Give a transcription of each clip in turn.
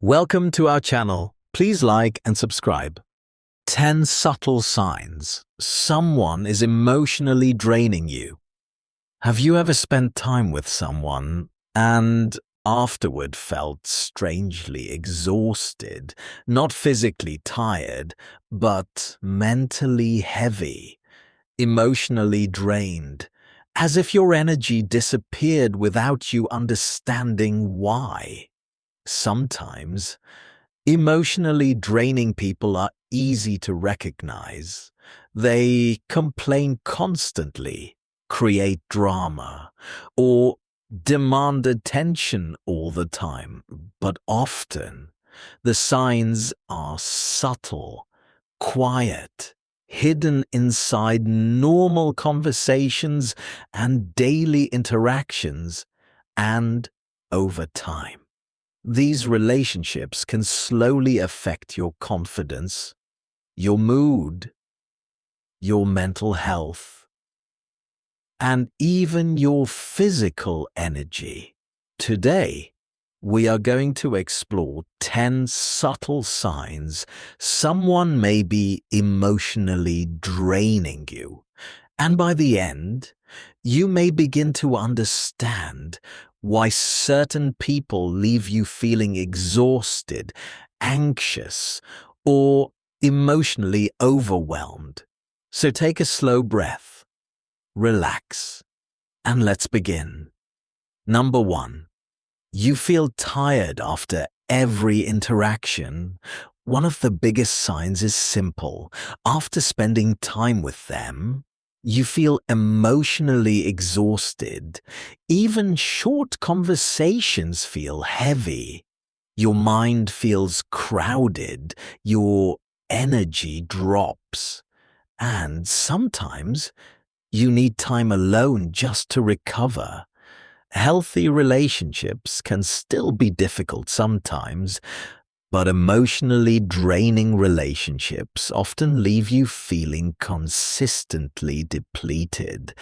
Welcome to our channel. Please like and subscribe. 10 subtle signs someone is emotionally draining you. Have you ever spent time with someone and afterward felt strangely exhausted, not physically tired, but mentally heavy, emotionally drained, as if your energy disappeared without you understanding why? Sometimes, emotionally draining people are easy to recognize. They complain constantly, create drama, or demand attention all the time. But often, the signs are subtle, quiet, hidden inside normal conversations and daily interactions, and over time. These relationships can slowly affect your confidence, your mood, your mental health, and even your physical energy. Today, we are going to explore 10 subtle signs someone may be emotionally draining you. And by the end, you may begin to understand why certain people leave you feeling exhausted, anxious, or emotionally overwhelmed. So take a slow breath, relax, and let's begin. Number 1. You feel tired after every interaction. One of the biggest signs is simple. After spending time with them, you feel emotionally exhausted. Even short conversations feel heavy. Your mind feels crowded. Your energy drops. And sometimes you need time alone just to recover. Healthy relationships can still be difficult sometimes, but emotionally draining relationships often leave you feeling consistently depleted.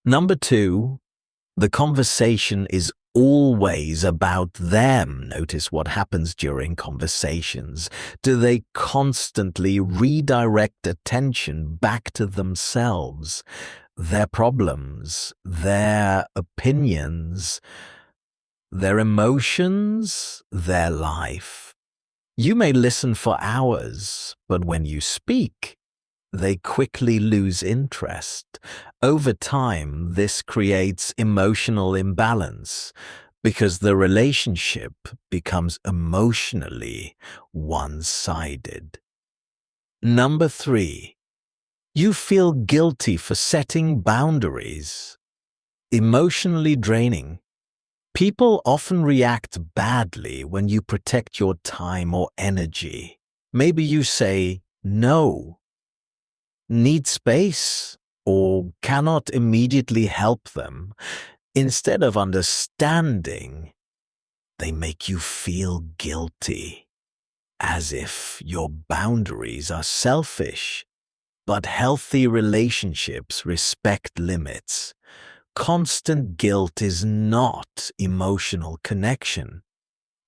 Number 2, the conversation is always about them. Notice what happens during conversations. Do they constantly redirect attention back to themselves, their problems, their opinions, their emotions, their life? You may listen for hours, but when you speak, they quickly lose interest. Over time, this creates emotional imbalance because the relationship becomes emotionally one-sided. Number 3, you feel guilty for setting boundaries. Emotionally draining. People often react badly when you protect your time or energy. Maybe you say no, need space, or cannot immediately help them. Instead of understanding, they make you feel guilty, as if your boundaries are selfish. But healthy relationships respect limits. Constant guilt is not emotional connection.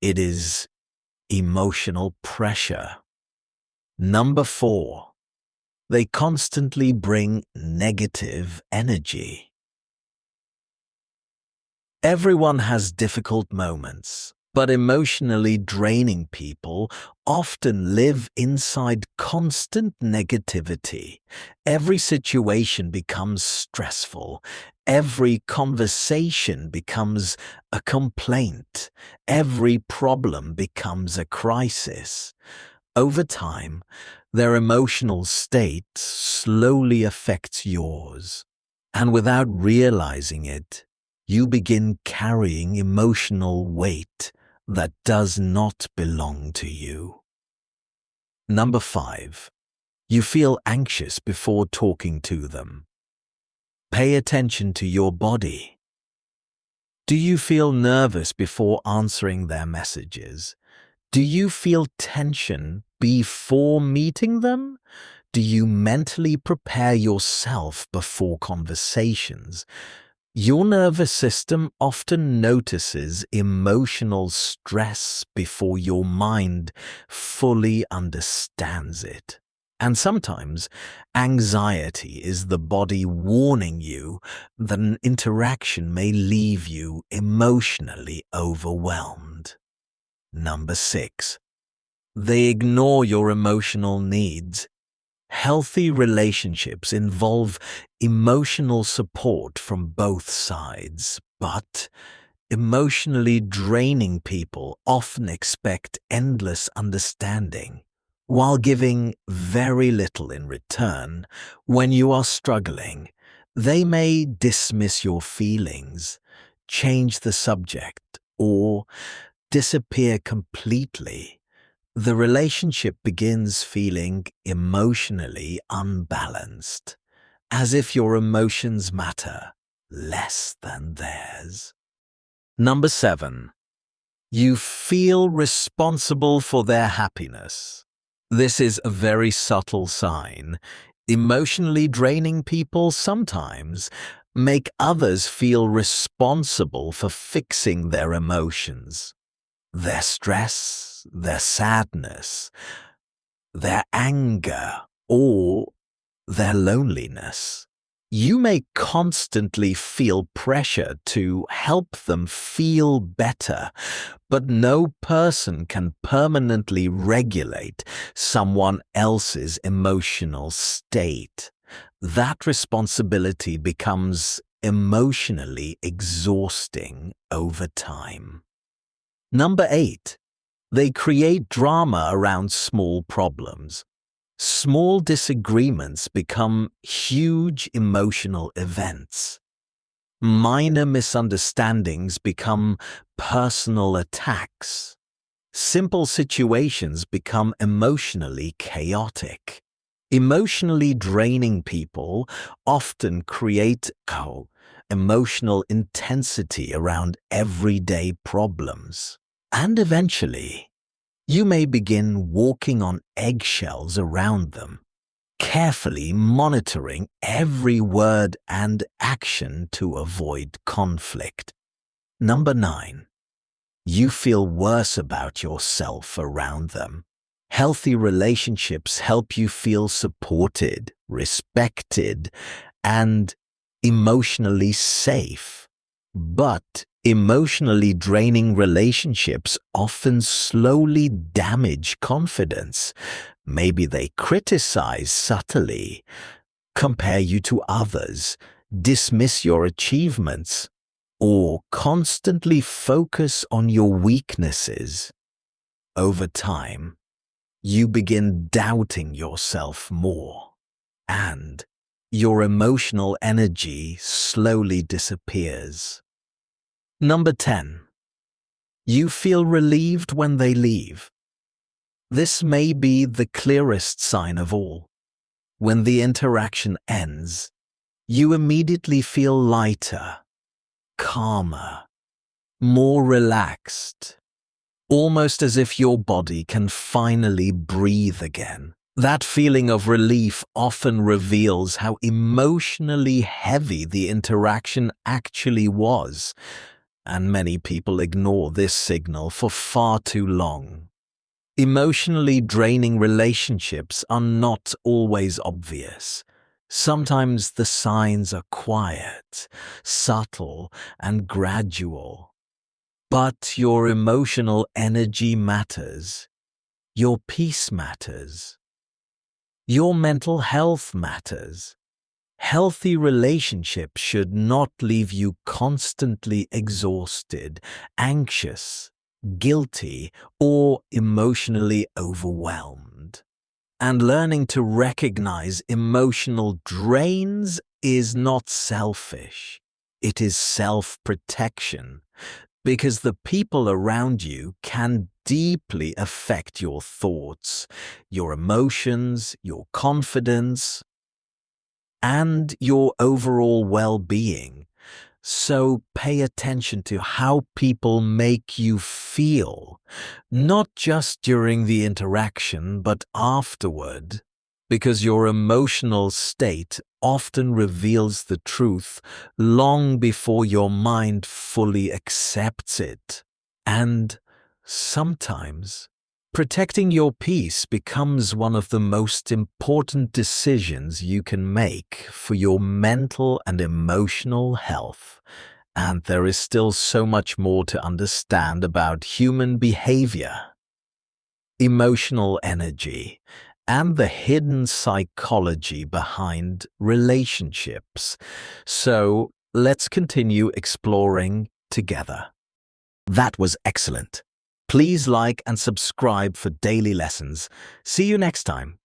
It is emotional pressure. Number 4, they constantly bring negative energy. Everyone has difficult moments, but emotionally draining people often live inside constant negativity. Every situation becomes stressful. Every conversation becomes a complaint. Every problem becomes a crisis. Over time, their emotional state slowly affects yours, and without realizing it, you begin carrying emotional weight that does not belong to you. Number 5, you feel anxious before talking to them. Pay attention to your body. Do you feel nervous before answering their messages? Do you feel tension before meeting them? Do you mentally prepare yourself before conversations? Your nervous system often notices emotional stress before your mind fully understands it. And sometimes anxiety is the body warning you that an interaction may leave you emotionally overwhelmed. Number 6. They ignore your emotional needs. Healthy relationships involve emotional support from both sides, but emotionally draining people often expect endless understanding, while giving very little in return. When you are struggling, they may dismiss your feelings, change the subject, or disappear completely. The relationship begins feeling emotionally unbalanced, as if your emotions matter less than theirs. Number 7. You feel responsible for their happiness. This is a very subtle sign. Emotionally draining people sometimes make others feel responsible for fixing their emotions. Their stress, their sadness, their anger, or their loneliness. You may constantly feel pressure to help them feel better, but no person can permanently regulate someone else's emotional state. That responsibility becomes emotionally exhausting over time. Number 8. They create drama around small problems. Small disagreements become huge emotional events. Minor misunderstandings become personal attacks. Simple situations become emotionally chaotic. Emotionally draining people often create emotional intensity around everyday problems. And eventually, you may begin walking on eggshells around them, carefully monitoring every word and action to avoid conflict. Number 9. You feel worse about yourself around them. Healthy relationships help you feel supported, respected, and emotionally safe. But emotionally draining relationships often slowly damage confidence. Maybe they criticize subtly, compare you to others, dismiss your achievements, or constantly focus on your weaknesses. Over time, you begin doubting yourself more, and your emotional energy slowly disappears. Number 10. You feel relieved when they leave. This may be the clearest sign of all. When the interaction ends, you immediately feel lighter, calmer, more relaxed, almost as if your body can finally breathe again. That feeling of relief often reveals how emotionally heavy the interaction actually was, and many people ignore this signal for far too long. Emotionally draining relationships are not always obvious. Sometimes the signs are quiet, subtle, and gradual. But your emotional energy matters. Your peace matters. Your mental health matters. Healthy relationships should not leave you constantly exhausted, anxious, guilty, or emotionally overwhelmed. And learning to recognize emotional drains is not selfish. It is self-protection, because the people around you can deeply affect your thoughts, your emotions, your confidence, and your overall well-being. So pay attention to how people make you feel, not just during the interaction, but afterward. because your emotional state often reveals the truth long before your mind fully accepts it. And sometimes, protecting your peace becomes one of the most important decisions you can make for your mental and emotional health. And there is still so much more to understand about human behavior, emotional energy, and the hidden psychology behind relationships. So let's continue exploring together. That was excellent. Please like and subscribe for daily lessons. See you next time.